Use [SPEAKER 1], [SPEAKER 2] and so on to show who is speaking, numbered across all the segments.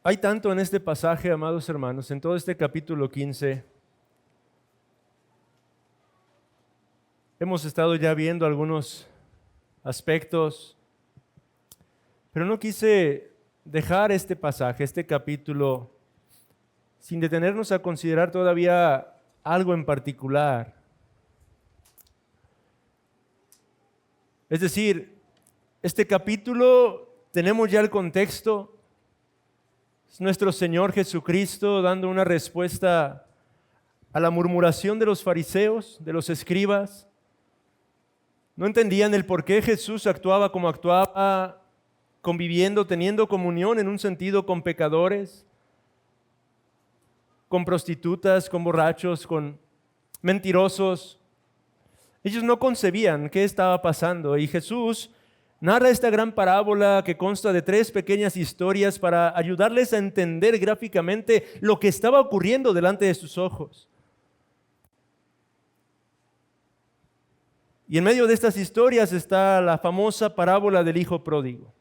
[SPEAKER 1] Hay tanto en este pasaje, amados hermanos, en todo este capítulo 15. Hemos estado ya viendo algunos aspectos, pero no quise dejar este pasaje, este capítulo, sin detenernos a considerar todavía algo en particular. Es decir, este capítulo tenemos ya el contexto. Es nuestro Señor Jesucristo dando una respuesta a la murmuración de los fariseos, de los escribas. No entendían el por qué Jesús actuaba como actuaba, conviviendo, teniendo comunión en un sentido con pecadores, con prostitutas, con borrachos, con mentirosos. Ellos no concebían qué estaba pasando y Jesús narra esta gran parábola que consta de 3 pequeñas historias para ayudarles a entender gráficamente lo que estaba ocurriendo delante de sus ojos. Y en medio de estas historias está la famosa parábola del hijo pródigo.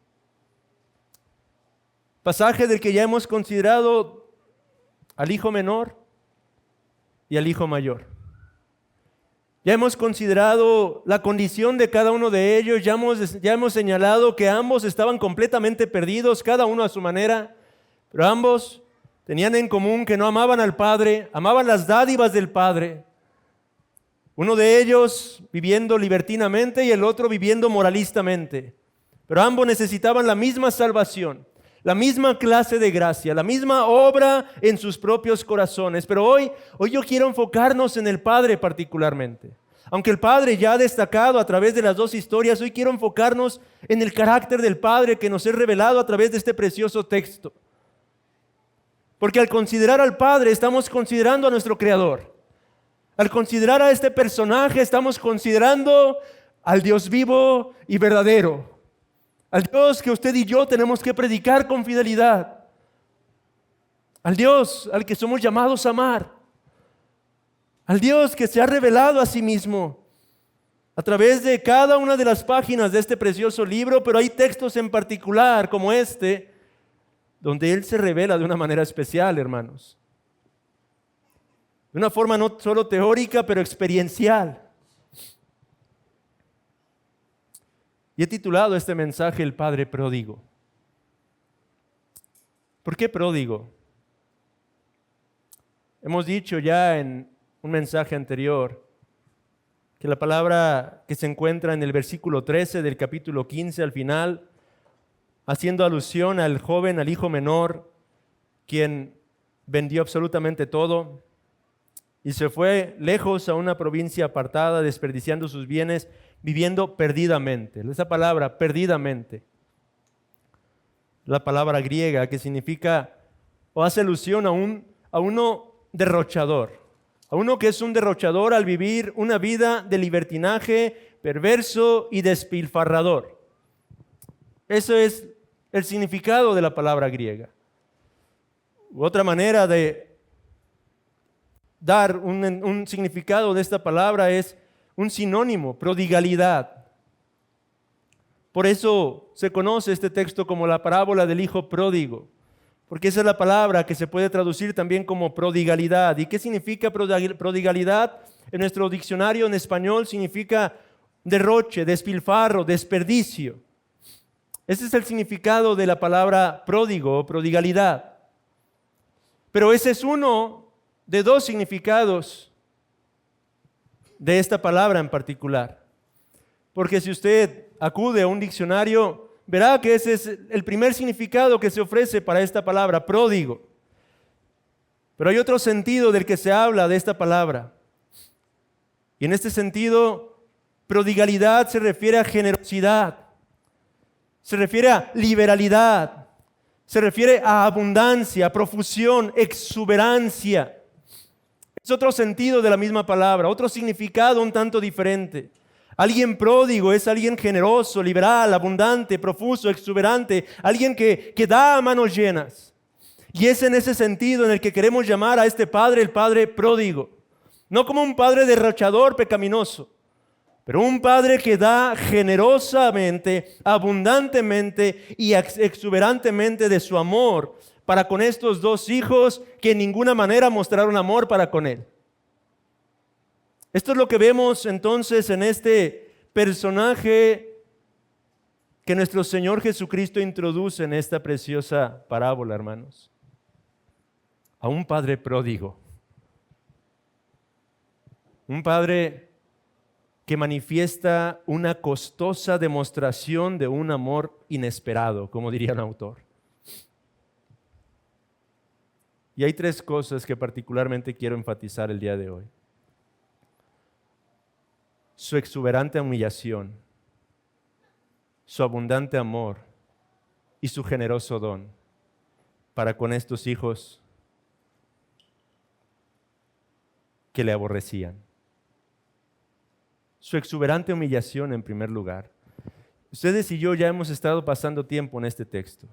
[SPEAKER 1] Pasaje del que ya hemos considerado al hijo menor y al hijo mayor. Ya hemos considerado la condición de cada uno de ellos, ya hemos señalado que ambos estaban completamente perdidos, cada uno a su manera, pero ambos tenían en común que no amaban al Padre, amaban las dádivas del Padre. Uno de ellos viviendo libertinamente y el otro viviendo moralistamente. Pero ambos necesitaban la misma salvación, la misma clase de gracia, la misma obra en sus propios corazones. Pero hoy yo quiero enfocarnos en el Padre particularmente. Aunque el Padre ya ha destacado a través de las 2 historias, hoy quiero enfocarnos en el carácter del Padre que nos es revelado a través de este precioso texto. Porque al considerar al Padre estamos considerando a nuestro Creador. Al considerar a este personaje estamos considerando al Dios vivo y verdadero. Al Dios que usted y yo tenemos que predicar con fidelidad. Al Dios al que somos llamados a amar. Al Dios que se ha revelado a sí mismo a través de cada una de las páginas de este precioso libro, pero hay textos en particular como este, donde Él se revela de una manera especial, hermanos. De una forma no solo teórica, pero experiencial. Y he titulado este mensaje El Padre Pródigo. ¿Por qué pródigo? Hemos dicho ya en un mensaje anterior que la palabra que se encuentra en el versículo 13 del capítulo 15 al final, haciendo alusión al joven, al hijo menor, quien vendió absolutamente todo y se fue lejos a una provincia apartada, desperdiciando sus bienes, viviendo perdidamente. Esa palabra, perdidamente, la palabra griega que significa o hace alusión a uno derrochador, a uno que es un derrochador al vivir una vida de libertinaje, perverso y despilfarrador. Eso es el significado de la palabra griega. Otra manera de dar un significado de esta palabra es un sinónimo, prodigalidad. Por eso se conoce este texto como la parábola del hijo pródigo, porque esa es la palabra que se puede traducir también como prodigalidad. ¿Y qué significa prodigalidad? En nuestro diccionario en español significa derroche, despilfarro, desperdicio. Ese es el significado de la palabra pródigo o prodigalidad. Pero ese es uno de 2 significados de esta palabra en particular. Porque si usted acude a un diccionario, verá que ese es el primer significado que se ofrece para esta palabra, pródigo. Pero hay otro sentido del que se habla de esta palabra. Y en este sentido, prodigalidad se refiere a generosidad, se refiere a liberalidad, se refiere a abundancia, a profusión, exuberancia. Es otro sentido de la misma palabra, otro significado un tanto diferente. Alguien pródigo es alguien generoso, liberal, abundante, profuso, exuberante, alguien que da a manos llenas. Y es en ese sentido en el que queremos llamar a este Padre el Padre pródigo. No como un padre derrochador pecaminoso, pero un Padre que da generosamente, abundantemente y exuberantemente de su amor para con estos dos hijos que en ninguna manera mostraron amor para con él. Esto es lo que vemos entonces en este personaje que nuestro Señor Jesucristo introduce en esta preciosa parábola, hermanos. A un padre pródigo. Un padre que manifiesta una costosa demostración de un amor inesperado, como diría un autor. Y hay tres cosas que particularmente quiero enfatizar el día de hoy. Su exuberante humillación, su abundante amor y su generoso don para con estos hijos que le aborrecían. Su exuberante humillación en primer lugar. Ustedes y yo ya hemos estado pasando tiempo en este texto.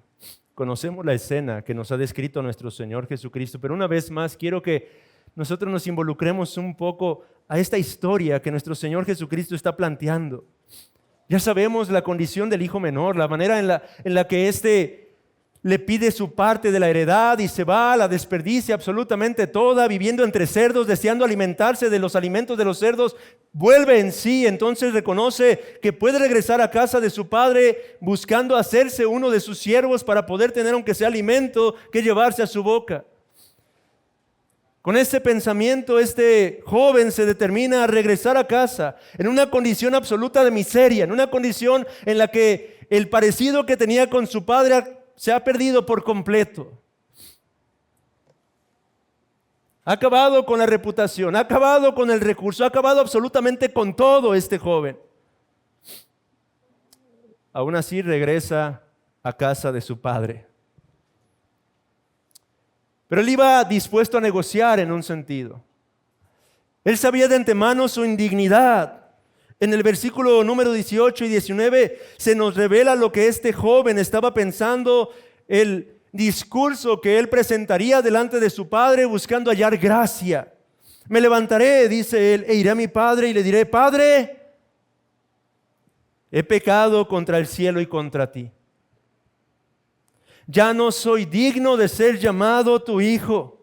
[SPEAKER 1] Conocemos la escena que nos ha descrito nuestro Señor Jesucristo, pero una vez más quiero que nosotros nos involucremos un poco a esta historia que nuestro Señor Jesucristo está planteando. Ya sabemos la condición del hijo menor, la manera en la que éste le pide su parte de la heredad y se va, la desperdicia absolutamente toda, viviendo entre cerdos, deseando alimentarse de los alimentos de los cerdos, vuelve en sí, entonces reconoce que puede regresar a casa de su padre buscando hacerse uno de sus siervos para poder tener aunque sea alimento que llevarse a su boca. Con este pensamiento, este joven se determina a regresar a casa en una condición absoluta de miseria, en una condición en la que el parecido que tenía con su padre se ha perdido por completo. Ha acabado con la reputación, ha acabado con el recurso, ha acabado absolutamente con todo este joven. Aún así regresa a casa de su padre. Pero él iba dispuesto a negociar en un sentido. Él sabía de antemano su indignidad. En el versículo número 18 y 19 se nos revela lo que este joven estaba pensando, el discurso que él presentaría delante de su padre buscando hallar gracia. Me levantaré, dice él, e iré a mi padre y le diré: Padre, he pecado contra el cielo y contra ti. Ya no soy digno de ser llamado tu hijo.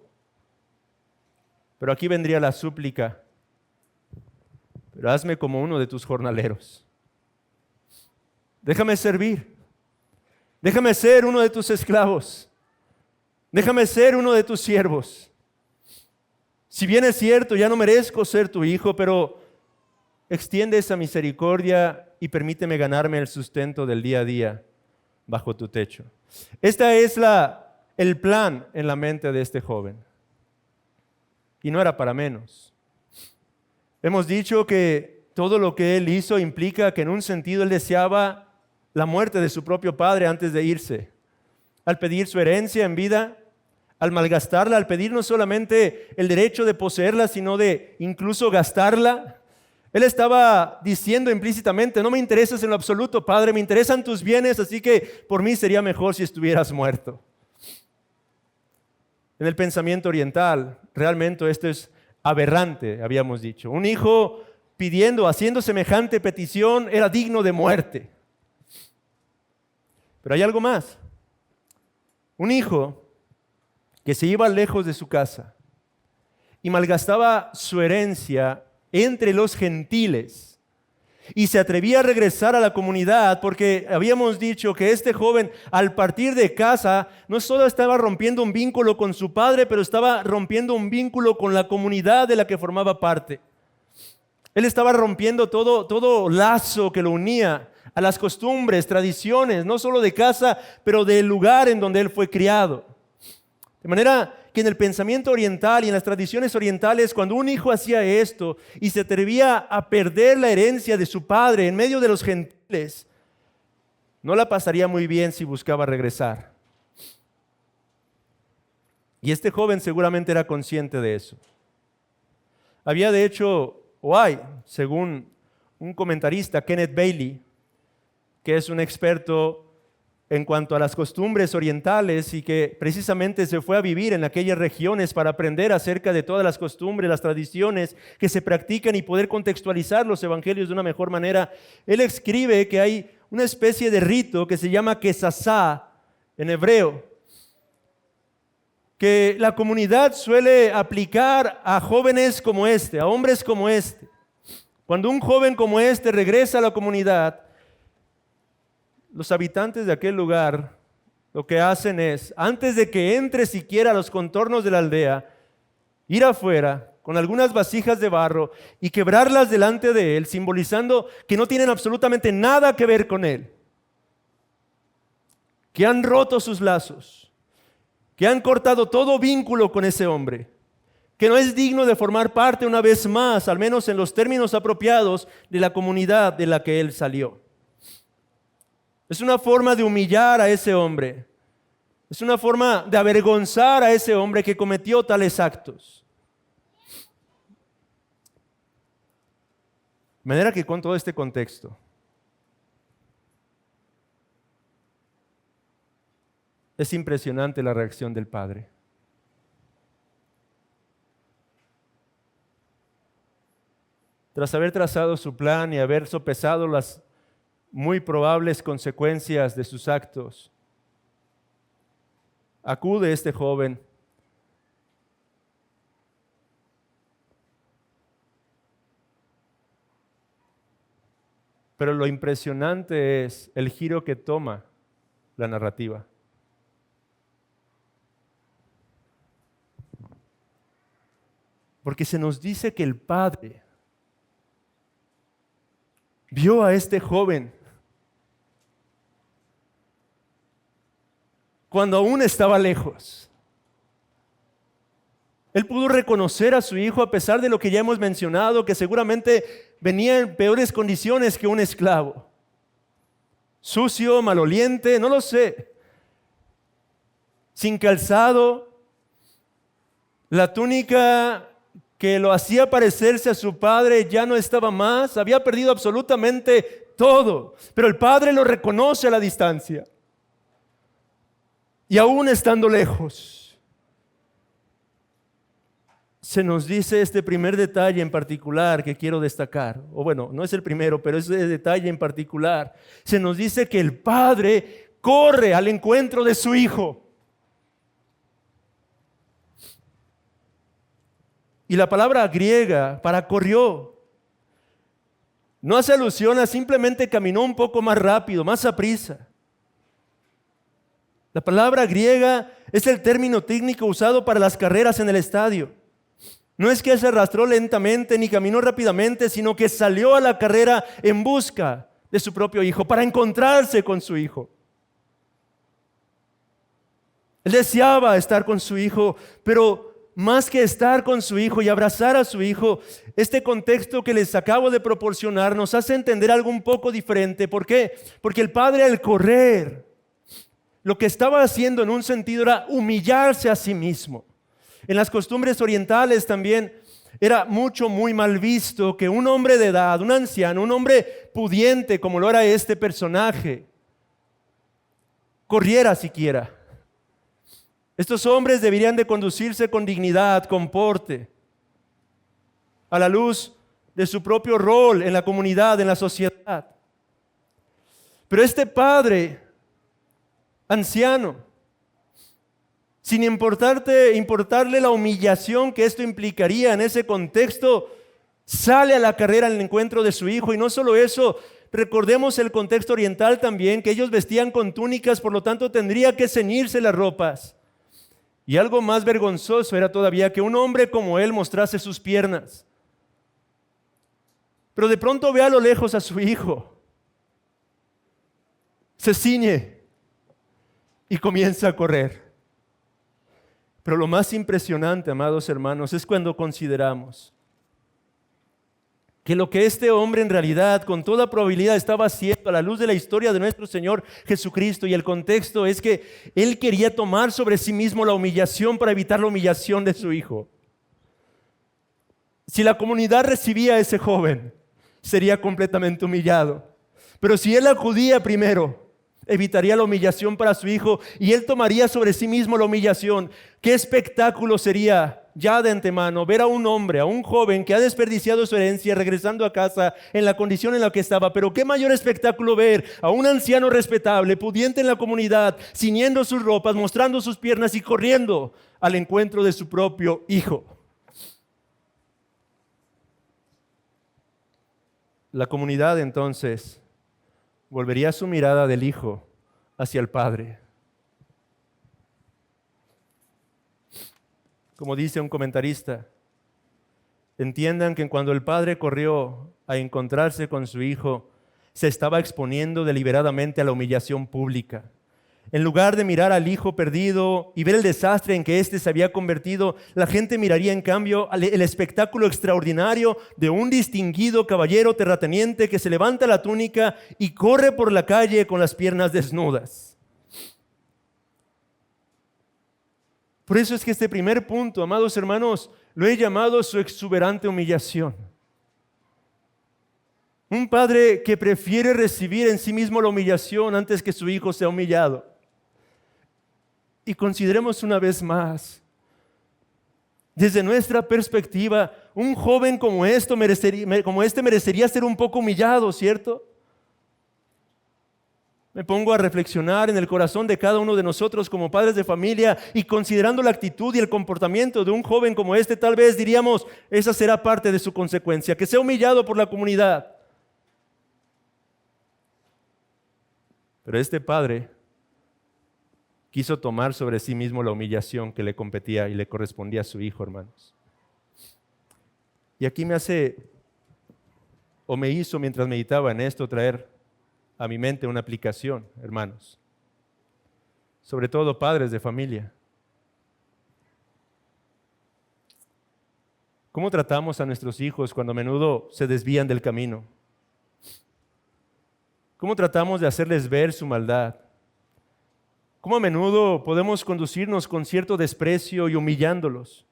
[SPEAKER 1] Pero aquí vendría la súplica: pero hazme como uno de tus jornaleros. Déjame servir. Déjame ser uno de tus esclavos. Déjame ser uno de tus siervos. Si bien es cierto, ya no merezco ser tu hijo, pero extiende esa misericordia y permíteme ganarme el sustento del día a día bajo tu techo. Este es el plan en la mente de este joven. Y no era para menos. Hemos dicho que todo lo que él hizo implica que en un sentido él deseaba la muerte de su propio padre antes de irse. Al pedir su herencia en vida, al malgastarla, al pedir no solamente el derecho de poseerla, sino de incluso gastarla, él estaba diciendo implícitamente: no me interesas en lo absoluto, Padre, me interesan tus bienes, así que por mí sería mejor si estuvieras muerto. En el pensamiento oriental, realmente esto es aberrante, habíamos dicho. Un hijo haciendo semejante petición era digno de muerte. Pero hay algo más. Un hijo que se iba lejos de su casa y malgastaba su herencia entre los gentiles y se atrevía a regresar a la comunidad, porque habíamos dicho que este joven al partir de casa no solo estaba rompiendo un vínculo con su padre, pero estaba rompiendo un vínculo con la comunidad de la que formaba parte. Él estaba rompiendo todo lazo que lo unía a las costumbres, tradiciones, no solo de casa, pero del lugar en donde él fue criado. De manera que en el pensamiento oriental y en las tradiciones orientales, cuando un hijo hacía esto y se atrevía a perder la herencia de su padre en medio de los gentiles, no la pasaría muy bien si buscaba regresar. Y este joven seguramente era consciente de eso. Había de hecho, o hay, según un comentarista, Kenneth Bailey, que es un experto en cuanto a las costumbres orientales y que precisamente se fue a vivir en aquellas regiones para aprender acerca de todas las costumbres, las tradiciones que se practican y poder contextualizar los evangelios de una mejor manera. Él escribe que hay una especie de rito que se llama quesasá en hebreo, que la comunidad suele aplicar a jóvenes como este, a hombres como este. Cuando un joven como este regresa a la comunidad, los habitantes de aquel lugar lo que hacen es, antes de que entre siquiera a los contornos de la aldea, ir afuera con algunas vasijas de barro y quebrarlas delante de él, simbolizando que no tienen absolutamente nada que ver con él, que han roto sus lazos, que han cortado todo vínculo con ese hombre, que no es digno de formar parte una vez más, al menos en los términos apropiados, de la comunidad de la que él salió. Es una forma de humillar a ese hombre. Es una forma de avergonzar a ese hombre que cometió tales actos. De manera que con todo este contexto, es impresionante la reacción del padre. Tras haber trazado su plan y haber sopesado las muy probables consecuencias de sus actos, acude este joven pero lo impresionante es el giro que toma la narrativa. Porque se nos dice que el padre vio a este joven cuando aún estaba lejos. Él pudo reconocer a su hijo a pesar de lo que ya hemos mencionado, que seguramente venía en peores condiciones que un esclavo. Sucio, maloliente, no lo sé. Sin calzado, la túnica que lo hacía parecerse a su padre ya no estaba más, había perdido absolutamente todo. Pero el padre lo reconoce a la distancia. Y aún estando lejos, se nos dice este primer detalle en particular que quiero destacar. O bueno, no es el primero, pero ese detalle en particular. Se nos dice que el padre corre al encuentro de su hijo. Y la palabra griega para corrió no hace alusión a simplemente caminó un poco más rápido, más aprisa. La palabra griega es el término técnico usado para las carreras en el estadio. No es que se arrastró lentamente ni caminó rápidamente, sino que salió a la carrera en busca de su propio hijo, para encontrarse con su hijo. Él deseaba estar con su hijo, pero más que estar con su hijo y abrazar a su hijo, este contexto que les acabo de proporcionar nos hace entender algo un poco diferente. ¿Por qué? Porque el padre al correr, lo que estaba haciendo en un sentido era humillarse a sí mismo. En las costumbres orientales también era muy mal visto que un hombre de edad, un anciano, un hombre pudiente como lo era este personaje, corriera siquiera. Estos hombres deberían de conducirse con dignidad, con porte, a la luz de su propio rol en la comunidad, en la sociedad. Pero este padre anciano, sin importarle la humillación que esto implicaría en ese contexto, sale a la carrera al encuentro de su hijo. Y no solo eso, recordemos el contexto oriental también, que ellos vestían con túnicas, por lo tanto tendría que ceñirse las ropas. Y algo más vergonzoso era todavía que un hombre como él mostrase sus piernas. Pero de pronto ve a lo lejos a su hijo, se ciñe y comienza a correr. Pero lo más impresionante, amados hermanos, es cuando consideramos que lo que este hombre en realidad con toda probabilidad estaba haciendo a la luz de la historia de nuestro Señor Jesucristo, y el contexto es que Él quería tomar sobre sí mismo la humillación para evitar la humillación de su hijo. Si la comunidad recibía a ese joven, sería completamente humillado. Pero si Él acudía primero, evitaría la humillación para su hijo y él tomaría sobre sí mismo la humillación. ¿Qué espectáculo sería ya de antemano ver a un hombre, a un joven que ha desperdiciado su herencia regresando a casa en la condición en la que estaba? Pero qué mayor espectáculo ver a un anciano respetable, pudiente en la comunidad, ciñendo sus ropas, mostrando sus piernas y corriendo al encuentro de su propio hijo. La comunidad entonces volvería su mirada del hijo hacia el padre. Como dice un comentarista, entiendan que cuando el padre corrió a encontrarse con su hijo, se estaba exponiendo deliberadamente a la humillación pública. En lugar de mirar al hijo perdido y ver el desastre en que éste se había convertido, la gente miraría en cambio el espectáculo extraordinario de un distinguido caballero terrateniente que se levanta la túnica y corre por la calle con las piernas desnudas. Por eso es que este primer punto, amados hermanos, lo he llamado su exuberante humillación. Un padre que prefiere recibir en sí mismo la humillación antes que su hijo sea humillado. Y consideremos una vez más, desde nuestra perspectiva, un joven como este merecería ser un poco humillado, ¿cierto? Me pongo a reflexionar en el corazón de cada uno de nosotros como padres de familia y considerando la actitud y el comportamiento de un joven como este, tal vez diríamos, esa será parte de su consecuencia, que sea humillado por la comunidad. Pero este padre quiso tomar sobre sí mismo la humillación que le competía y le correspondía a su hijo, hermanos. Y aquí me hizo mientras meditaba en esto traer a mi mente una aplicación, hermanos. Sobre todo padres de familia. ¿Cómo tratamos a nuestros hijos cuando a menudo se desvían del camino? ¿Cómo tratamos de hacerles ver su maldad? ¿Cómo a menudo podemos conducirnos con cierto desprecio y humillándolos?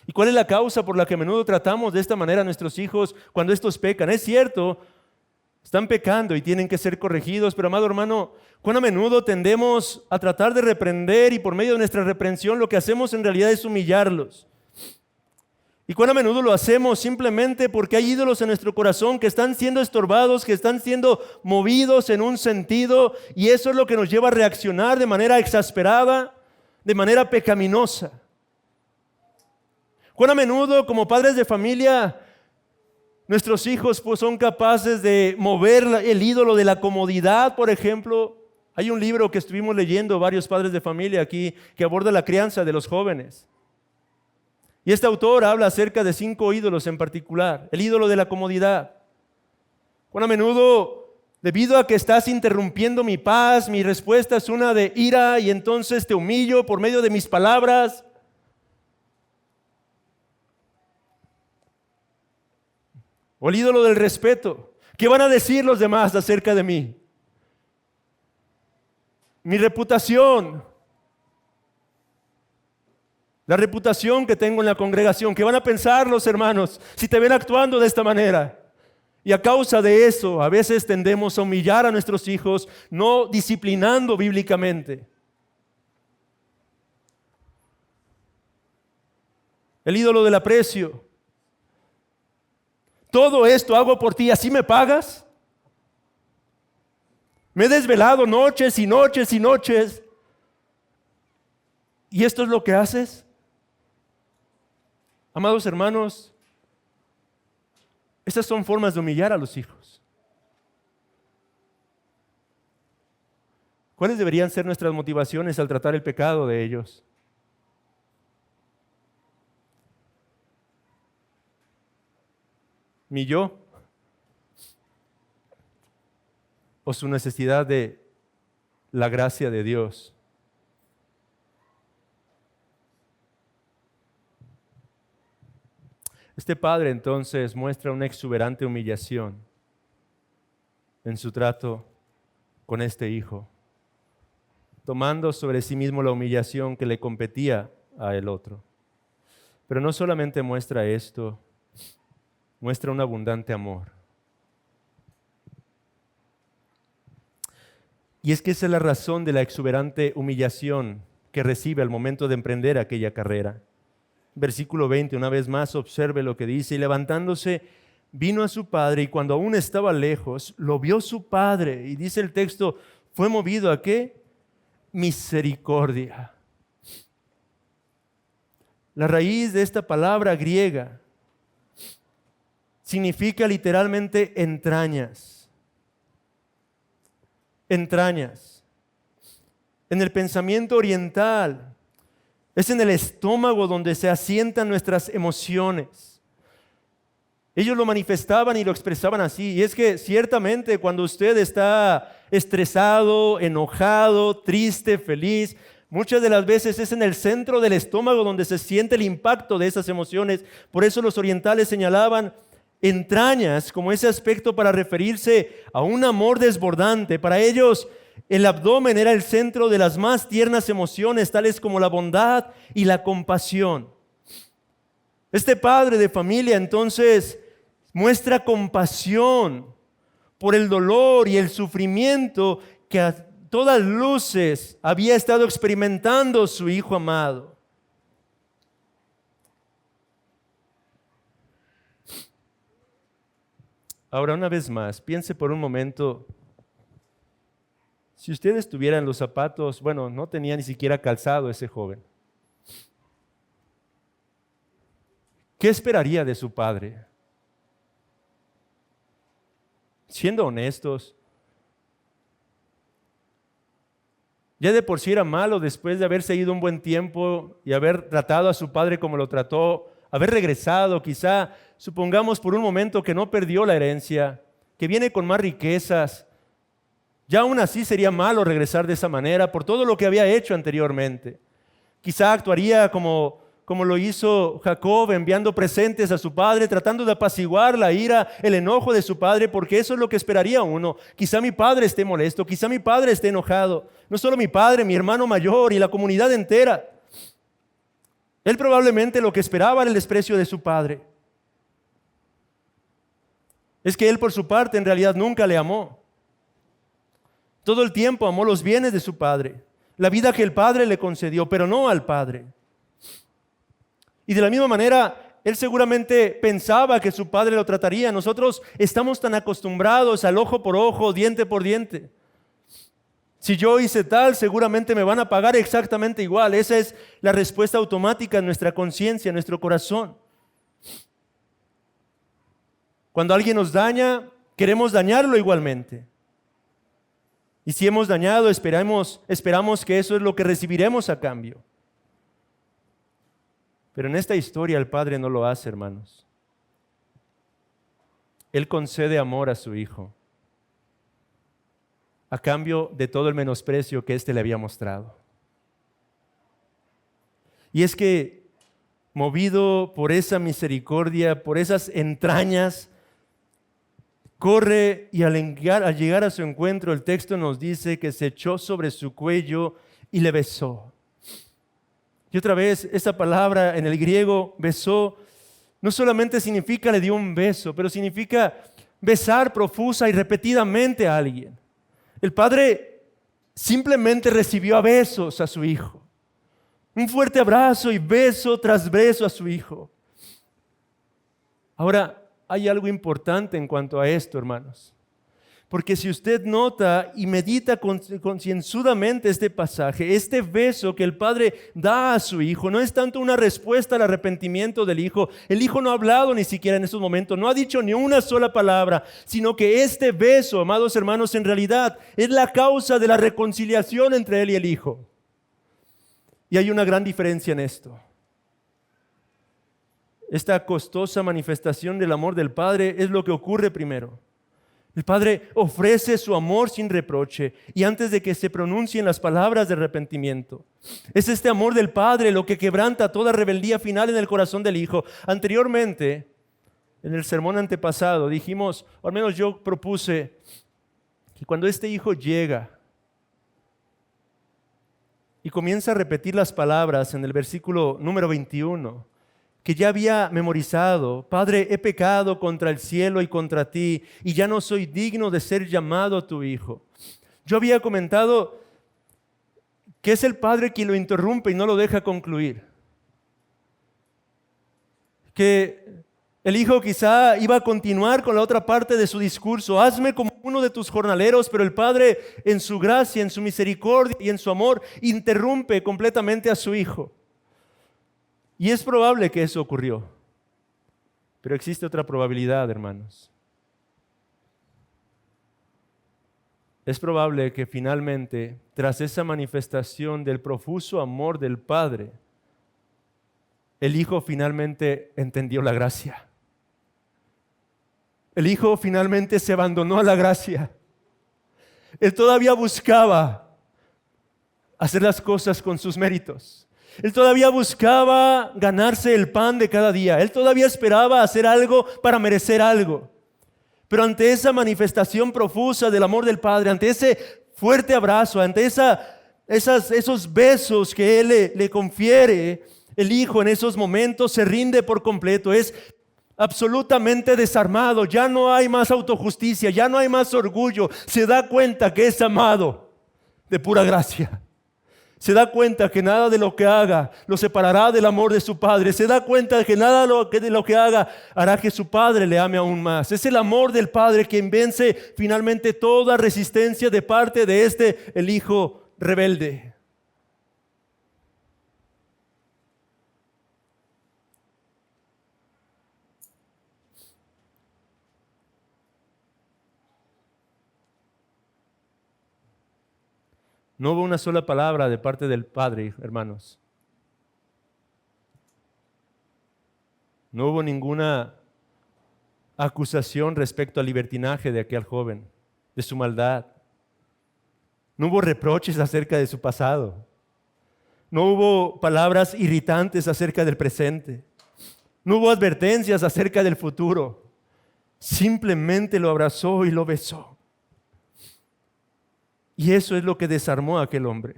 [SPEAKER 1] ¿Y cuál es la causa por la que a menudo tratamos de esta manera a nuestros hijos cuando estos pecan? Es cierto, están pecando y tienen que ser corregidos, pero amado hermano, ¿cuán a menudo tendemos a tratar de reprender y por medio de nuestra reprensión lo que hacemos en realidad es humillarlos? ¿Y cuán a menudo lo hacemos simplemente porque hay ídolos en nuestro corazón que están siendo estorbados, que están siendo movidos en un sentido, y eso es lo que nos lleva a reaccionar de manera exasperada, de manera pecaminosa? ¿Cuán a menudo como padres de familia nuestros hijos son capaces de mover el ídolo de la comodidad, por ejemplo? Hay un libro que estuvimos leyendo varios padres de familia aquí que aborda la crianza de los jóvenes. Y este autor habla acerca de 5 ídolos en particular. El ídolo de la comodidad. Cuán a menudo, debido a que estás interrumpiendo mi paz, mi respuesta es una de ira y entonces te humillo por medio de mis palabras. O el ídolo del respeto. ¿Qué van a decir los demás acerca de mí? Mi reputación. La reputación que tengo en la congregación. ¿Qué van a pensar los hermanos si te ven actuando de esta manera? Y a causa de eso, a veces tendemos a humillar a nuestros hijos, no disciplinando bíblicamente. El ídolo del aprecio. Todo esto hago por ti, ¿así me pagas? Me he desvelado noches y noches y noches. ¿Y esto es lo que haces? Amados hermanos, estas son formas de humillar a los hijos. ¿Cuáles deberían ser nuestras motivaciones al tratar el pecado de ellos? ¿Mi yo? ¿O su necesidad de la gracia de Dios? Este padre entonces muestra una exuberante humillación en su trato con este hijo, tomando sobre sí mismo la humillación que le competía a el otro. Pero no solamente muestra esto, muestra un abundante amor. Y es que esa es la razón de la exuberante humillación que recibe al momento de emprender aquella carrera. Versículo 20, una vez más, observe lo que dice: y levantándose, vino a su padre, y cuando aún estaba lejos, lo vio su padre. Y dice el texto, fue movido ¿a qué? Misericordia. La raíz de esta palabra griega significa literalmente entrañas. Entrañas. En el pensamiento oriental, es en el estómago donde se asientan nuestras emociones. Ellos lo manifestaban y lo expresaban así. Y es que ciertamente cuando usted está estresado, enojado, triste, feliz, muchas de las veces es en el centro del estómago donde se siente el impacto de esas emociones. Por eso los orientales señalaban entrañas como ese aspecto para referirse a un amor desbordante. Para ellos, el abdomen era el centro de las más tiernas emociones, tales como la bondad y la compasión. Este padre de familia entonces muestra compasión por el dolor y el sufrimiento que a todas luces había estado experimentando su hijo amado. Ahora, una vez más, piense por un momento, si usted estuviera en los zapatos, bueno, no tenía ni siquiera calzado ese joven. ¿Qué esperaría de su padre? Siendo honestos, ya de por sí era malo después de haberse ido un buen tiempo y haber tratado a su padre como lo trató, haber regresado, quizá supongamos por un momento que no perdió la herencia, que viene con más riquezas. Ya aún así sería malo regresar de esa manera por todo lo que había hecho anteriormente. Quizá actuaría como lo hizo Jacob, enviando presentes a su padre, tratando de apaciguar la ira, el enojo de su padre, porque eso es lo que esperaría uno. Quizá mi padre esté molesto, quizá mi padre esté enojado. No solo mi padre, mi hermano mayor y la comunidad entera. Él probablemente lo que esperaba era el desprecio de su padre. Es que él por su parte en realidad nunca le amó. Todo el tiempo amó los bienes de su padre, la vida que el padre le concedió, pero no al padre. Y de la misma manera, él seguramente pensaba que su padre lo trataría. Nosotros estamos tan acostumbrados al ojo por ojo, diente por diente. Si yo hice tal, seguramente me van a pagar exactamente igual. Esa es la respuesta automática en nuestra conciencia, en nuestro corazón. Cuando alguien nos daña, queremos dañarlo igualmente. Y si hemos dañado, esperamos que eso es lo que recibiremos a cambio. Pero en esta historia el Padre no lo hace, hermanos. Él concede amor a su Hijo a cambio de todo el menosprecio que éste le había mostrado. Y es que, movido por esa misericordia, por esas entrañas, corre y al llegar a su encuentro, el texto nos dice que se echó sobre su cuello y le besó. Y otra vez, esa palabra en el griego, besó, no solamente significa le dio un beso, pero significa besar profusa y repetidamente a alguien. El padre simplemente recibió a besos a su hijo. Un fuerte abrazo y beso tras beso a su hijo. Ahora, hay algo importante en cuanto a esto, hermanos. Porque si usted nota y medita concienzudamente este pasaje, este beso que el padre da a su hijo, no es tanto una respuesta al arrepentimiento del hijo. El hijo no ha hablado ni siquiera en esos momentos, no ha dicho ni una sola palabra, sino que este beso, amados hermanos, en realidad es la causa de la reconciliación entre él y el hijo. Y hay una gran diferencia en esto. Esta costosa manifestación del amor del Padre es lo que ocurre primero. El Padre ofrece su amor sin reproche y antes de que se pronuncien las palabras de arrepentimiento. Es este amor del Padre lo que quebranta toda rebeldía final en el corazón del Hijo. Anteriormente, en el sermón antepasado, dijimos, o al menos yo propuse, que cuando este Hijo llega y comienza a repetir las palabras en el versículo número 21, que ya había memorizado: Padre, he pecado contra el cielo y contra ti, y ya no soy digno de ser llamado tu hijo. Yo había comentado que es el padre quien lo interrumpe y no lo deja concluir. Que el hijo quizá iba a continuar con la otra parte de su discurso. Hazme como uno de tus jornaleros, pero el padre en su gracia, en su misericordia y en su amor interrumpe completamente a su hijo. Y es probable que eso ocurrió. Pero existe otra probabilidad, hermanos. Es probable que finalmente, tras esa manifestación del profuso amor del Padre, el Hijo finalmente entendió la gracia. El Hijo finalmente se abandonó a la gracia. Él todavía buscaba hacer las cosas con sus méritos. Él todavía buscaba ganarse el pan de cada día. Él todavía esperaba hacer algo para merecer algo. Pero ante esa manifestación profusa del amor del Padre, ante ese fuerte abrazo, ante esos besos que Él le confiere, el Hijo en esos momentos se rinde por completo. Es absolutamente desarmado. Ya no hay más autojusticia, ya no hay más orgullo. Se da cuenta que es amado de pura gracia. Se da cuenta que nada de lo que haga lo separará del amor de su Padre. Se da cuenta de que nada de lo que haga hará que su Padre le ame aún más. Es el amor del Padre quien vence finalmente toda resistencia de parte de el Hijo rebelde. No hubo una sola palabra de parte del Padre, hermanos. No hubo ninguna acusación respecto al libertinaje de aquel joven, de su maldad. No hubo reproches acerca de su pasado. No hubo palabras irritantes acerca del presente. No hubo advertencias acerca del futuro. Simplemente lo abrazó y lo besó. Y eso es lo que desarmó a aquel hombre.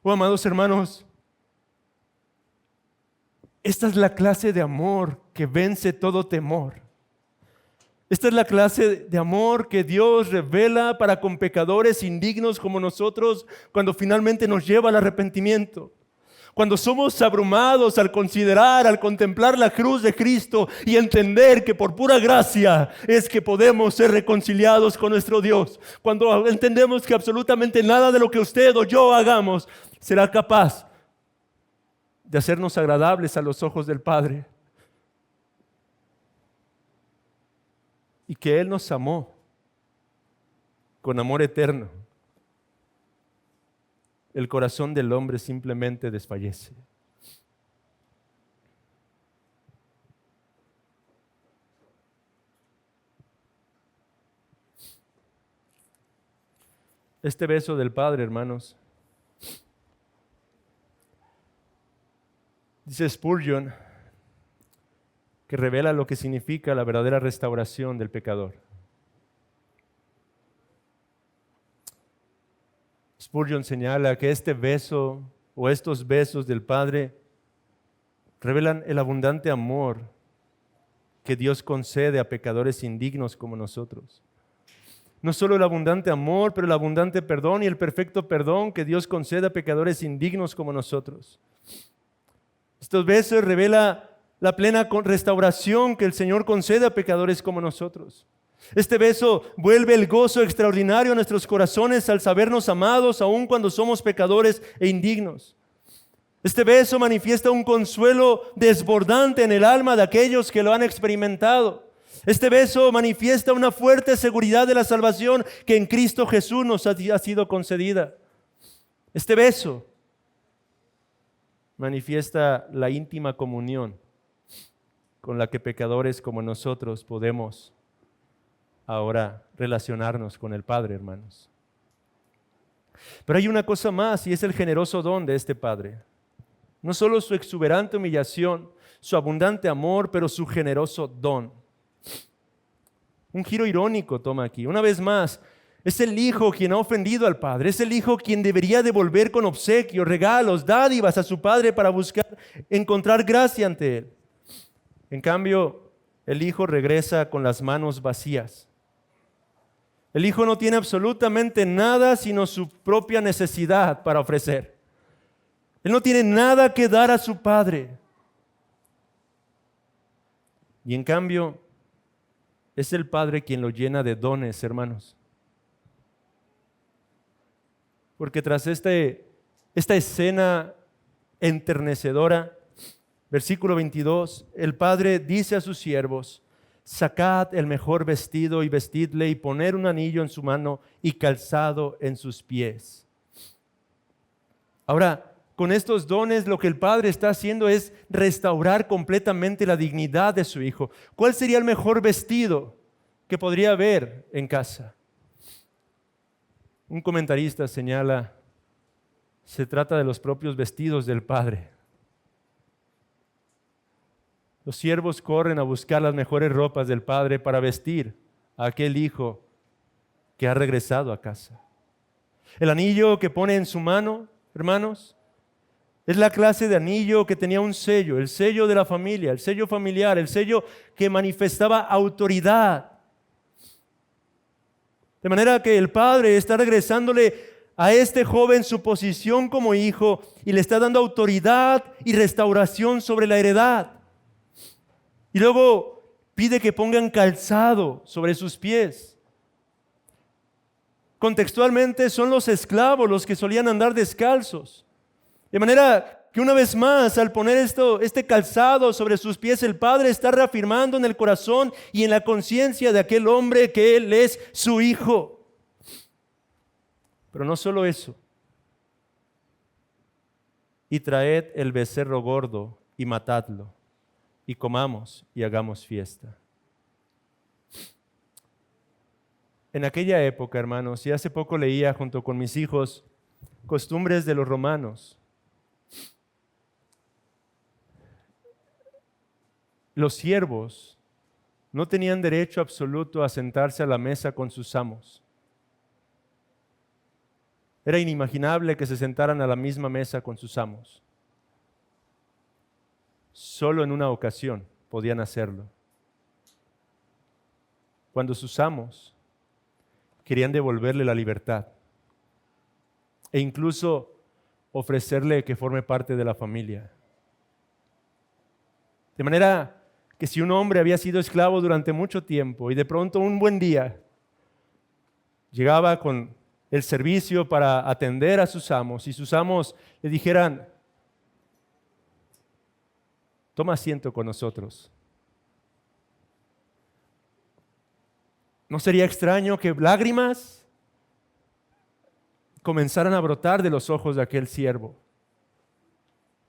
[SPEAKER 1] Oh, amados hermanos, esta es la clase de amor que vence todo temor. Esta es la clase de amor que Dios revela para con pecadores indignos como nosotros cuando finalmente nos lleva al arrepentimiento. Cuando somos abrumados al considerar, al contemplar la cruz de Cristo y entender que por pura gracia es que podemos ser reconciliados con nuestro Dios. Cuando entendemos que absolutamente nada de lo que usted o yo hagamos será capaz de hacernos agradables a los ojos del Padre. Y que Él nos amó con amor eterno. El corazón del hombre simplemente desfallece. Este beso del Padre, hermanos, dice Spurgeon, que revela lo que significa la verdadera restauración del pecador. Spurgeon señala que este beso o estos besos del Padre revelan el abundante amor que Dios concede a pecadores indignos como nosotros. No solo el abundante amor, pero el abundante perdón y el perfecto perdón que Dios concede a pecadores indignos como nosotros. Estos besos revelan la plena restauración que el Señor concede a pecadores como nosotros. Este beso vuelve el gozo extraordinario a nuestros corazones al sabernos amados aun cuando somos pecadores e indignos. Este beso manifiesta un consuelo desbordante en el alma de aquellos que lo han experimentado. Este beso manifiesta una fuerte seguridad de la salvación que en Cristo Jesús nos ha sido concedida. Este beso manifiesta la íntima comunión con la que pecadores como nosotros podemos ahora relacionarnos con el Padre, hermanos. Pero hay una cosa más y es el generoso don de este Padre. No solo su exuberante humillación, su abundante amor, pero su generoso don. Un giro irónico toma aquí. Una vez más, es el Hijo quien ha ofendido al Padre. Es el Hijo quien debería devolver con obsequios, regalos, dádivas a su Padre para buscar encontrar gracia ante Él. En cambio, el Hijo regresa con las manos vacías. El hijo no tiene absolutamente nada sino su propia necesidad para ofrecer. Él no tiene nada que dar a su padre. Y en cambio, es el padre quien lo llena de dones, hermanos. Porque tras esta escena enternecedora, versículo 22, el padre dice a sus siervos: sacad el mejor vestido y vestidle, y poner un anillo en su mano y calzado en sus pies. Ahora, con estos dones lo que el padre está haciendo es restaurar completamente la dignidad de su hijo. ¿Cuál sería el mejor vestido que podría haber en casa? Un comentarista señala: se trata de los propios vestidos del padre. Los siervos corren a buscar las mejores ropas del padre para vestir a aquel hijo que ha regresado a casa. El anillo que pone en su mano, hermanos, es la clase de anillo que tenía un sello, el sello de la familia, el sello familiar, el sello que manifestaba autoridad. De manera que el padre está regresándole a este joven su posición como hijo y le está dando autoridad y restauración sobre la heredad. Y luego pide que pongan calzado sobre sus pies. Contextualmente son los esclavos los que solían andar descalzos. De manera que una vez más, al poner este calzado sobre sus pies, el padre está reafirmando en el corazón y en la conciencia de aquel hombre que él es su hijo. Pero no solo eso. Y traed el becerro gordo y matadlo, y comamos y hagamos fiesta. En aquella época, hermanos, y hace poco leía junto con mis hijos costumbres de los romanos. Los siervos no tenían derecho absoluto a sentarse a la mesa con sus amos. Era inimaginable que se sentaran a la misma mesa con sus amos. Solo en una ocasión podían hacerlo. Cuando sus amos querían devolverle la libertad e incluso ofrecerle que forme parte de la familia. De manera que si un hombre había sido esclavo durante mucho tiempo y de pronto un buen día llegaba con el servicio para atender a sus amos y sus amos le dijeran: toma asiento con nosotros, ¿no sería extraño que lágrimas comenzaran a brotar de los ojos de aquel siervo?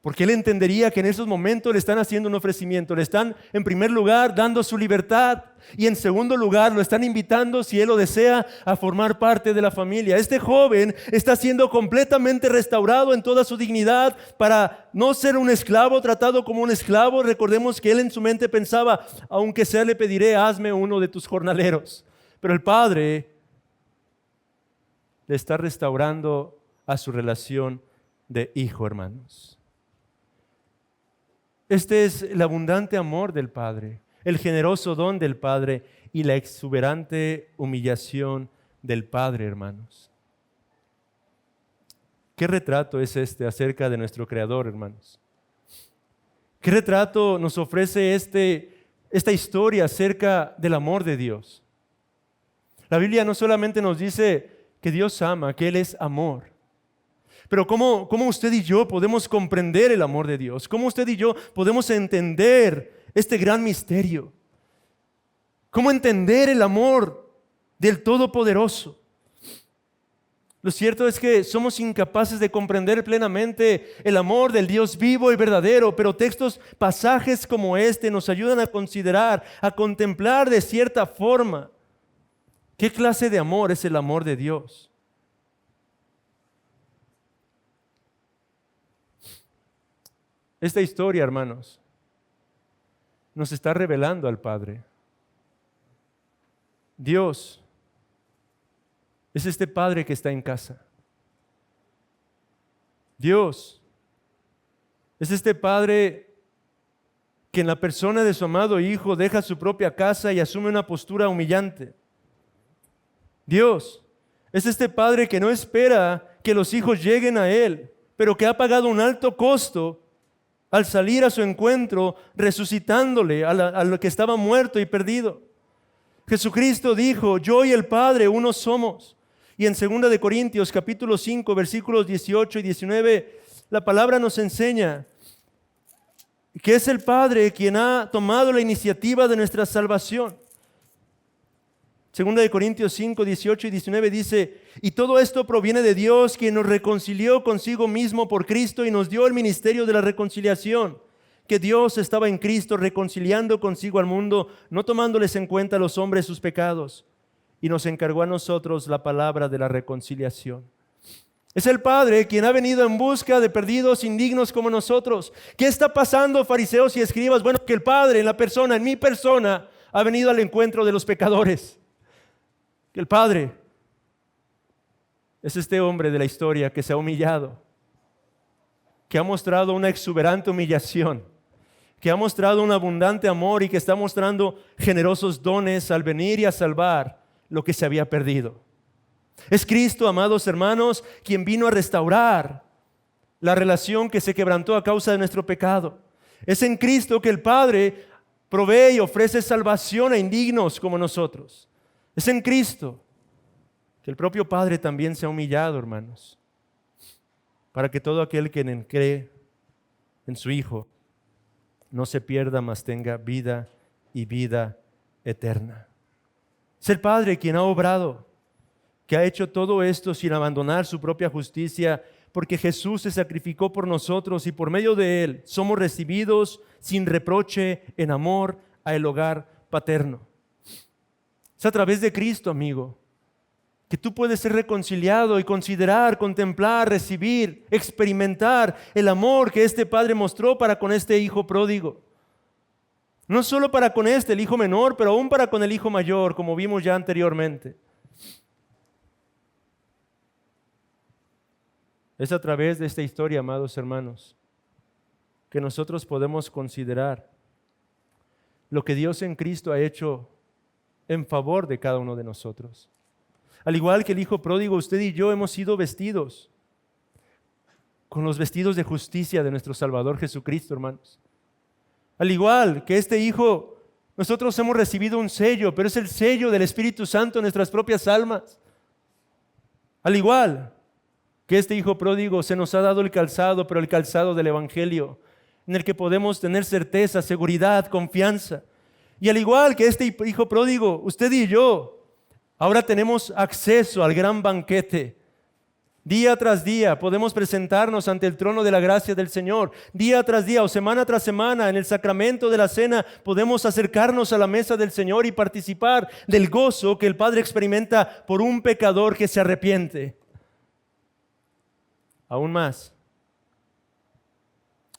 [SPEAKER 1] Porque él entendería que en esos momentos le están haciendo un ofrecimiento. Le están, en primer lugar, dando su libertad. Y en segundo lugar, lo están invitando, si él lo desea, a formar parte de la familia. Este joven está siendo completamente restaurado en toda su dignidad para no ser un esclavo, tratado como un esclavo. Recordemos que él en su mente pensaba: aunque sea, le pediré, hazme uno de tus jornaleros. Pero el padre le está restaurando a su relación de hijo, hermanos. Este es el abundante amor del Padre, el generoso don del Padre y la exuberante humillación del Padre, hermanos. ¿Qué retrato es este acerca de nuestro Creador, hermanos? ¿Qué retrato nos ofrece esta historia acerca del amor de Dios? La Biblia no solamente nos dice que Dios ama, que Él es amor. Pero ¿cómo usted y yo podemos comprender el amor de Dios? ¿Cómo usted y yo podemos entender este gran misterio? ¿Cómo entender el amor del Todopoderoso? Lo cierto es que somos incapaces de comprender plenamente el amor del Dios vivo y verdadero, pero pasajes como este nos ayudan a considerar, a contemplar de cierta forma qué clase de amor es el amor de Dios. Esta historia, hermanos, nos está revelando al Padre. Dios es este Padre que está en casa. Dios es este Padre que en la persona de su amado Hijo deja su propia casa y asume una postura humillante. Dios es este Padre que no espera que los hijos lleguen a Él, pero que ha pagado un alto costo al salir a su encuentro, resucitándole a lo que estaba muerto y perdido. Jesucristo dijo: yo y el Padre uno somos. Y en 2 de Corintios capítulo 5 versículos 18 y 19, la palabra nos enseña que es el Padre quien ha tomado la iniciativa de nuestra salvación. 2 de Corintios 5, 18 y 19 dice: y todo esto proviene de Dios, quien nos reconcilió consigo mismo por Cristo y nos dio el ministerio de la reconciliación. Que Dios estaba en Cristo reconciliando consigo al mundo, no tomándoles en cuenta a los hombres sus pecados, y nos encargó a nosotros la palabra de la reconciliación. Es el Padre quien ha venido en busca de perdidos indignos como nosotros. ¿Qué está pasando, fariseos y escribas? Bueno, que el Padre en la persona, en mi persona, ha venido al encuentro de los pecadores. Que el Padre es este hombre de la historia que se ha humillado, que ha mostrado una exuberante humillación, que ha mostrado un abundante amor y que está mostrando generosos dones al venir y a salvar lo que se había perdido. Es Cristo, amados hermanos, quien vino a restaurar la relación que se quebrantó a causa de nuestro pecado. Es en Cristo que el Padre provee y ofrece salvación a indignos como nosotros. Es en Cristo que el propio Padre también se ha humillado, hermanos, para que todo aquel que cree en su Hijo no se pierda, mas tenga vida y vida eterna. Es el Padre quien ha obrado, que ha hecho todo esto sin abandonar su propia justicia, porque Jesús se sacrificó por nosotros y por medio de Él somos recibidos sin reproche en amor al hogar paterno. Es a través de Cristo, amigo, que tú puedes ser reconciliado y considerar, contemplar, recibir, experimentar el amor que este Padre mostró para con este Hijo pródigo. No solo para con el Hijo menor, pero aún para con el Hijo mayor, como vimos ya anteriormente. Es a través de esta historia, amados hermanos, que nosotros podemos considerar lo que Dios en Cristo ha hecho en favor de cada uno de nosotros. Al igual que el Hijo pródigo, usted y yo hemos sido vestidos con los vestidos de justicia de nuestro Salvador Jesucristo, hermanos. Al igual que este Hijo, nosotros hemos recibido un sello, pero es el sello del Espíritu Santo en nuestras propias almas. Al igual que este Hijo pródigo, se nos ha dado el calzado, pero el calzado del Evangelio, en el que podemos tener certeza, seguridad, confianza. Y al igual que este Hijo pródigo, usted y yo, ahora tenemos acceso al gran banquete. Día tras día podemos presentarnos ante el trono de la gracia del Señor. Día tras día o semana tras semana en el sacramento de la cena podemos acercarnos a la mesa del Señor y participar del gozo que el Padre experimenta por un pecador que se arrepiente. Aún más,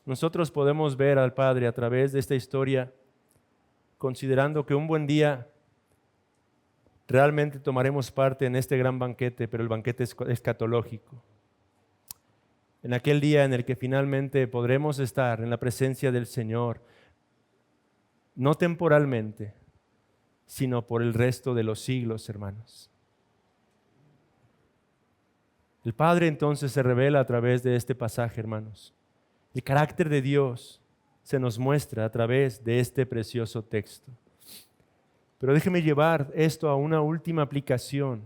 [SPEAKER 1] nosotros podemos ver al Padre a través de esta historia, considerando que un buen día realmente tomaremos parte en este gran banquete, pero el banquete escatológico. En aquel día en el que finalmente podremos estar en la presencia del Señor, no temporalmente, sino por el resto de los siglos, hermanos. El Padre entonces se revela a través de este pasaje, hermanos. El carácter de Dios se nos muestra a través de este precioso texto. Pero déjeme llevar esto a una última aplicación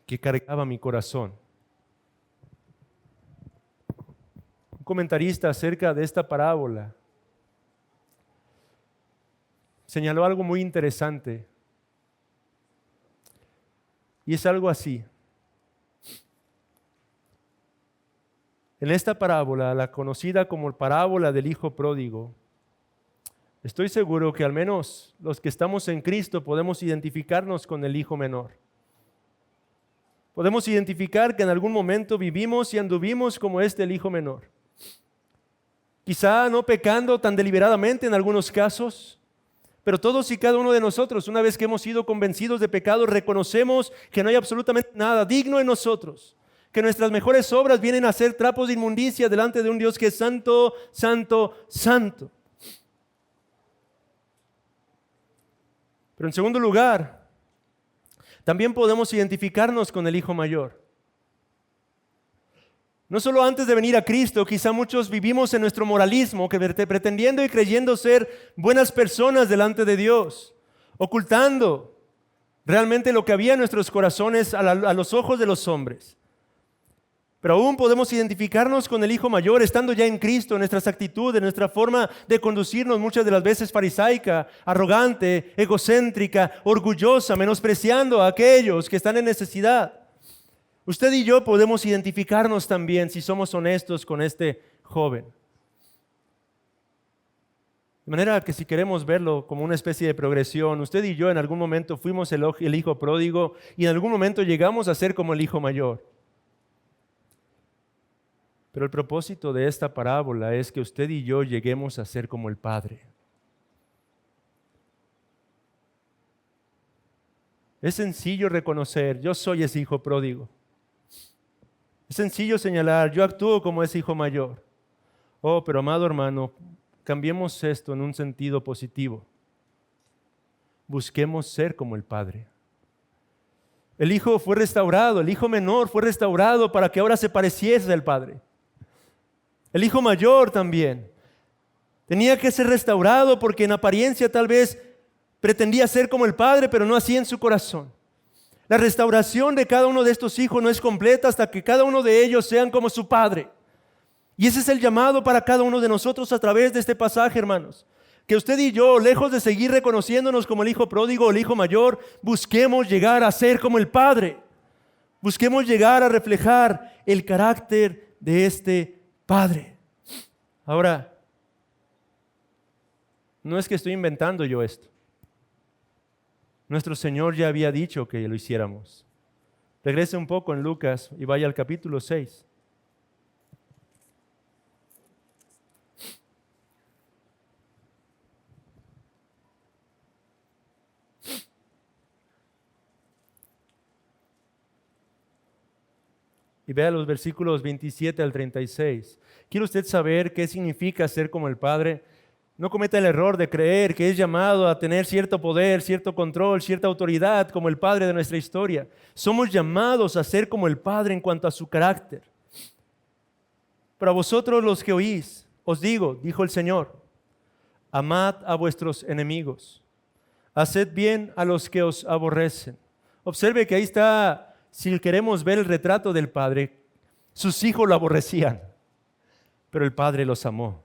[SPEAKER 1] que cargaba mi corazón. Un comentarista acerca de esta parábola señaló algo muy interesante. Y es algo así. En esta parábola, la conocida como parábola del Hijo pródigo, estoy seguro que al menos los que estamos en Cristo podemos identificarnos con el Hijo menor. Podemos identificar que en algún momento vivimos y anduvimos como el Hijo menor. Quizá no pecando tan deliberadamente en algunos casos, pero todos y cada uno de nosotros, una vez que hemos sido convencidos de pecado, reconocemos que no hay absolutamente nada digno en nosotros, que nuestras mejores obras vienen a ser trapos de inmundicia delante de un Dios que es santo, santo, santo. Pero en segundo lugar, también podemos identificarnos con el hijo mayor. No solo antes de venir a Cristo, quizá muchos vivimos en nuestro moralismo, que pretendiendo y creyendo ser buenas personas delante de Dios, ocultando realmente lo que había en nuestros corazones a los ojos de los hombres. Pero aún podemos identificarnos con el hijo mayor estando ya en Cristo, en nuestras actitudes, en nuestra forma de conducirnos muchas de las veces farisaica, arrogante, egocéntrica, orgullosa, menospreciando a aquellos que están en necesidad. Usted y yo podemos identificarnos también, si somos honestos, con este joven. De manera que si queremos verlo como una especie de progresión, usted y yo en algún momento fuimos el hijo pródigo y en algún momento llegamos a ser como el hijo mayor. Pero el propósito de esta parábola es que usted y yo lleguemos a ser como el Padre. Es sencillo reconocer, yo soy ese hijo pródigo. Es sencillo señalar, yo actúo como ese hijo mayor. Oh, pero amado hermano, cambiemos esto en un sentido positivo. Busquemos ser como el Padre. El hijo fue restaurado, el hijo menor fue restaurado para que ahora se pareciese al Padre. El hijo mayor también tenía que ser restaurado porque en apariencia tal vez pretendía ser como el Padre, pero no así en su corazón. La restauración de cada uno de estos hijos no es completa hasta que cada uno de ellos sean como su Padre. Y ese es el llamado para cada uno de nosotros a través de este pasaje, hermanos. Que usted y yo, lejos de seguir reconociéndonos como el hijo pródigo o el hijo mayor, busquemos llegar a ser como el Padre. Busquemos llegar a reflejar el carácter de este Padre. Ahora, no es que estoy inventando yo esto. Nuestro Señor ya había dicho que lo hiciéramos. Regrese un poco en Lucas y vaya al capítulo 6. Y vea los versículos 27 al 36. ¿Quiere usted saber qué significa ser como el Padre? No cometa el error de creer que es llamado a tener cierto poder, cierto control, cierta autoridad como el Padre de nuestra historia. Somos llamados a ser como el Padre en cuanto a su carácter. Pero a vosotros los que oís, os digo, dijo el Señor, amad a vuestros enemigos, haced bien a los que os aborrecen. Observe que ahí está, si queremos ver el retrato del Padre, sus hijos lo aborrecían, pero el Padre los amó.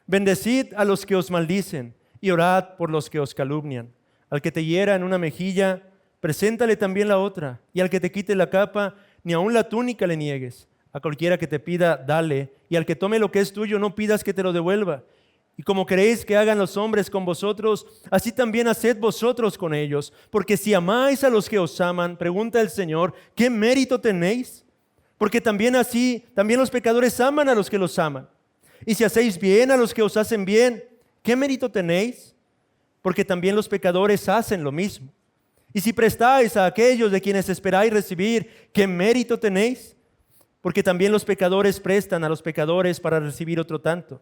[SPEAKER 1] Bendecid a los que os maldicen y orad por los que os calumnian. Al que te hiera en una mejilla, preséntale también la otra, y al que te quite la capa, ni aun la túnica le niegues. A cualquiera que te pida, dale, y al que tome lo que es tuyo, no pidas que te lo devuelva. Y como queréis que hagan los hombres con vosotros, así también haced vosotros con ellos. Porque si amáis a los que os aman, pregunta el Señor, ¿qué mérito tenéis? Porque también los pecadores aman a los que los aman. Y si hacéis bien a los que os hacen bien, ¿qué mérito tenéis? Porque también los pecadores hacen lo mismo. Y si prestáis a aquellos de quienes esperáis recibir, ¿qué mérito tenéis? Porque también los pecadores prestan a los pecadores para recibir otro tanto.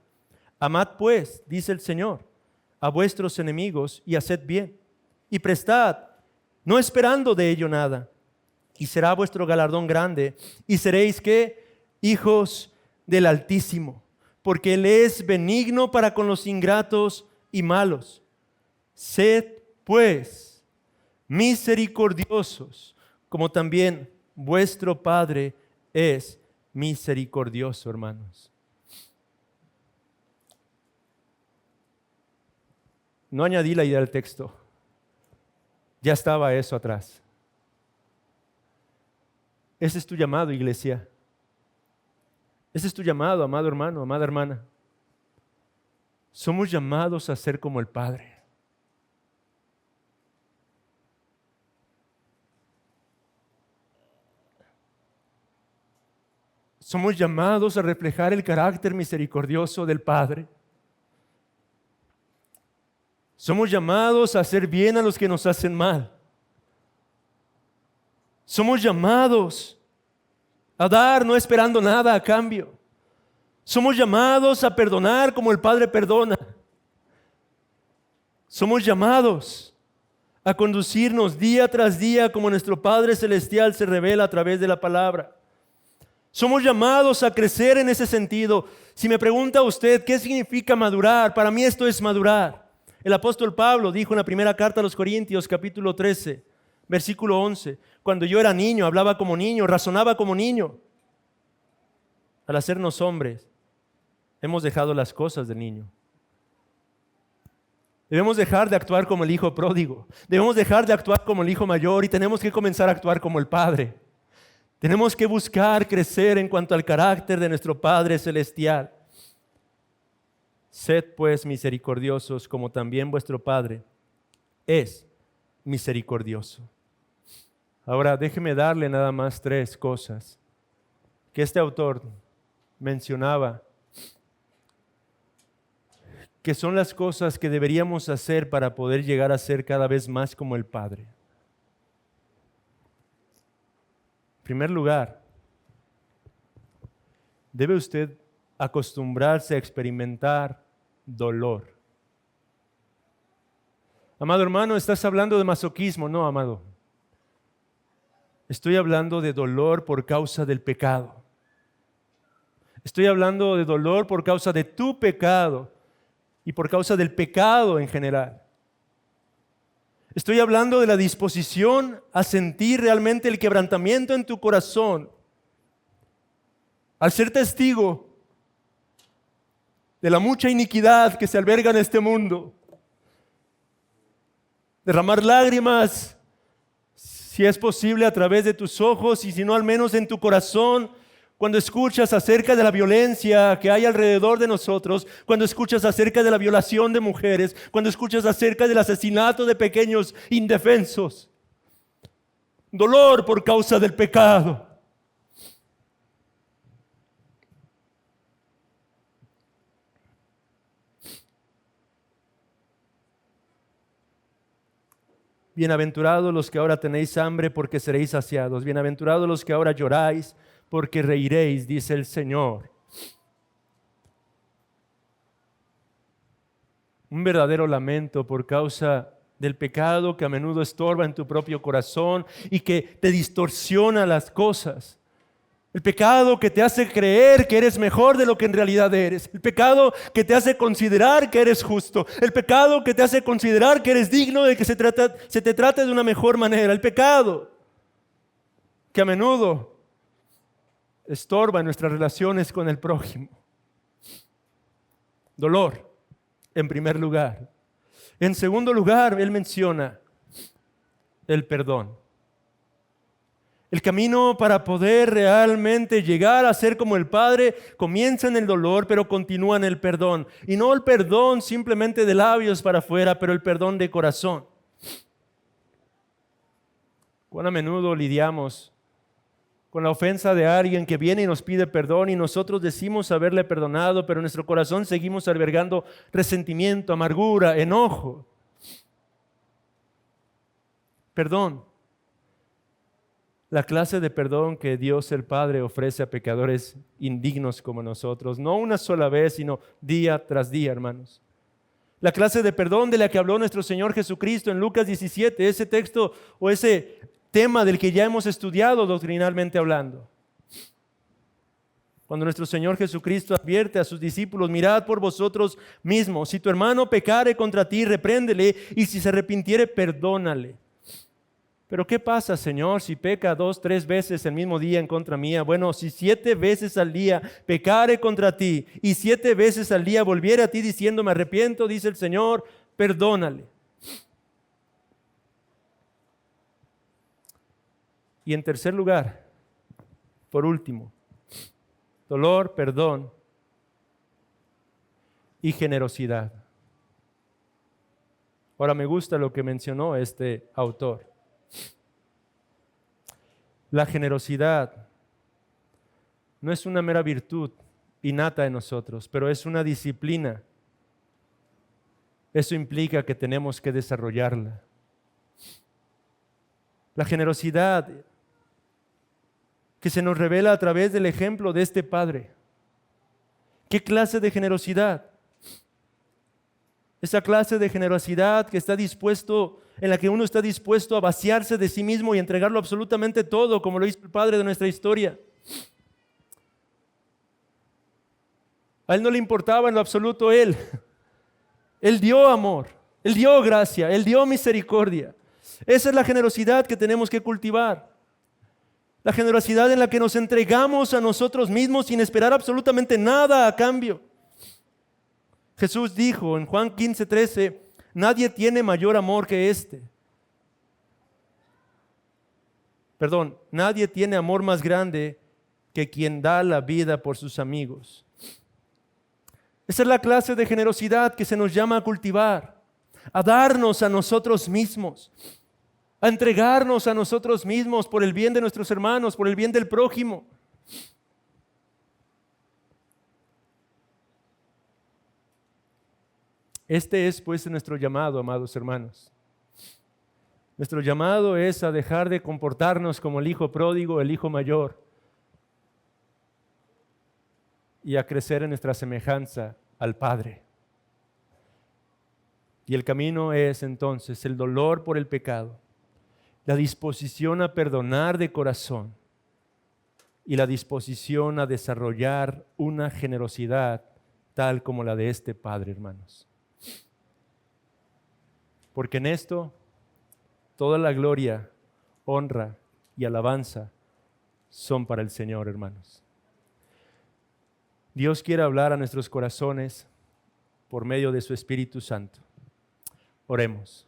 [SPEAKER 1] Amad pues, dice el Señor, a vuestros enemigos y haced bien. Y prestad, no esperando de ello nada. Y será vuestro galardón grande. Y seréis, ¿qué? Hijos del Altísimo. Porque Él es benigno para con los ingratos y malos. Sed, pues, misericordiosos, como también vuestro Padre es misericordioso, hermanos. No añadí la idea del texto. Ya estaba eso atrás. Ese es tu llamado, iglesia. Ese es tu llamado, amado hermano, amada hermana. Somos llamados a ser como el Padre. Somos llamados a reflejar el carácter misericordioso del Padre. Somos llamados a hacer bien a los que nos hacen mal. Somos llamados a dar no esperando nada a cambio. Somos llamados a perdonar como el Padre perdona. Somos llamados a conducirnos día tras día como nuestro Padre Celestial se revela a través de la palabra. Somos llamados a crecer en ese sentido. Si me pregunta usted, ¿qué significa madurar? Para mí esto es madurar. El apóstol Pablo dijo en la primera carta a los Corintios, capítulo 13, versículo 11, cuando yo era niño, hablaba como niño, razonaba como niño. Al hacernos hombres, hemos dejado las cosas del niño. Debemos dejar de actuar como el hijo pródigo. Debemos dejar de actuar como el hijo mayor y tenemos que comenzar a actuar como el Padre. Tenemos que buscar crecer en cuanto al carácter de nuestro Padre Celestial. Sed pues misericordiosos como también vuestro Padre es misericordioso. Ahora déjeme darle nada más 3 cosas que este autor mencionaba, que son las cosas que deberíamos hacer para poder llegar a ser cada vez más como el Padre. En primer lugar, debe usted acostumbrarse a experimentar dolor. Amado hermano, ¿estás hablando de masoquismo? No, amado. Estoy hablando de dolor por causa del pecado. Estoy hablando de dolor por causa de tu pecado y por causa del pecado en general. Estoy hablando de la disposición a sentir realmente el quebrantamiento en tu corazón al ser testigo de la mucha iniquidad que se alberga en este mundo. Derramar lágrimas, si es posible, a través de tus ojos y si no, al menos en tu corazón, cuando escuchas acerca de la violencia que hay alrededor de nosotros, cuando escuchas acerca de la violación de mujeres, cuando escuchas acerca del asesinato de pequeños indefensos. Dolor por causa del pecado. Bienaventurados los que ahora tenéis hambre, porque seréis saciados. Bienaventurados los que ahora lloráis, porque reiréis, dice el Señor. Un verdadero lamento por causa del pecado que a menudo estorba en tu propio corazón y que te distorsiona las cosas. El pecado que te hace creer que eres mejor de lo que en realidad eres. El pecado que te hace considerar que eres justo. El pecado que te hace considerar que eres digno de que se te trate de una mejor manera. El pecado que a menudo estorba en nuestras relaciones con el prójimo. Dolor, en primer lugar. En segundo lugar, él menciona el perdón. El camino para poder realmente llegar a ser como el Padre comienza en el dolor, pero continúa en el perdón. Y no el perdón simplemente de labios para afuera, pero el perdón de corazón. Cuán a menudo lidiamos con la ofensa de alguien que viene y nos pide perdón y nosotros decimos haberle perdonado, pero en nuestro corazón seguimos albergando resentimiento, amargura, enojo. Perdón. La clase de perdón que Dios el Padre ofrece a pecadores indignos como nosotros, no una sola vez, sino día tras día, hermanos. La clase de perdón de la que habló nuestro Señor Jesucristo en Lucas 17, ese texto o ese tema del que ya hemos estudiado doctrinalmente hablando. Cuando nuestro Señor Jesucristo advierte a sus discípulos, mirad por vosotros mismos, si tu hermano pecare contra ti, repréndele, y si se arrepintiere, perdónale. Pero ¿qué pasa, Señor, si peca 2, 3 veces el mismo día en contra mía? Bueno, si 7 veces al día pecare contra ti y 7 veces al día volviere a ti diciendo, me arrepiento, dice el Señor, perdónale. Y en tercer lugar, por último, dolor, perdón y generosidad. Ahora me gusta lo que mencionó este autor. La generosidad no es una mera virtud innata en nosotros, pero es una disciplina. Eso implica que tenemos que desarrollarla. La generosidad que se nos revela a través del ejemplo de este Padre. ¿Qué clase de generosidad? Esa clase de generosidad en la que uno está dispuesto a vaciarse de sí mismo y entregarlo absolutamente todo, como lo hizo el padre de nuestra historia. A él no le importaba en lo absoluto él. Él dio amor, él dio gracia, él dio misericordia. Esa es la generosidad que tenemos que cultivar. La generosidad en la que nos entregamos a nosotros mismos sin esperar absolutamente nada a cambio. Jesús dijo en Juan 15:13, nadie tiene mayor amor que este. Nadie tiene amor más grande que quien da la vida por sus amigos. Esa es la clase de generosidad que se nos llama a cultivar, a darnos a nosotros mismos, a entregarnos a nosotros mismos por el bien de nuestros hermanos, por el bien del prójimo. Este es pues nuestro llamado, amados hermanos. Nuestro llamado es a dejar de comportarnos como el hijo pródigo, el hijo mayor, y a crecer en nuestra semejanza al Padre. Y el camino es entonces el dolor por el pecado, la disposición a perdonar de corazón y la disposición a desarrollar una generosidad tal como la de este Padre, hermanos. Porque en esto toda la gloria, honra y alabanza son para el Señor, hermanos. Dios quiere hablar a nuestros corazones por medio de su Espíritu Santo. Oremos.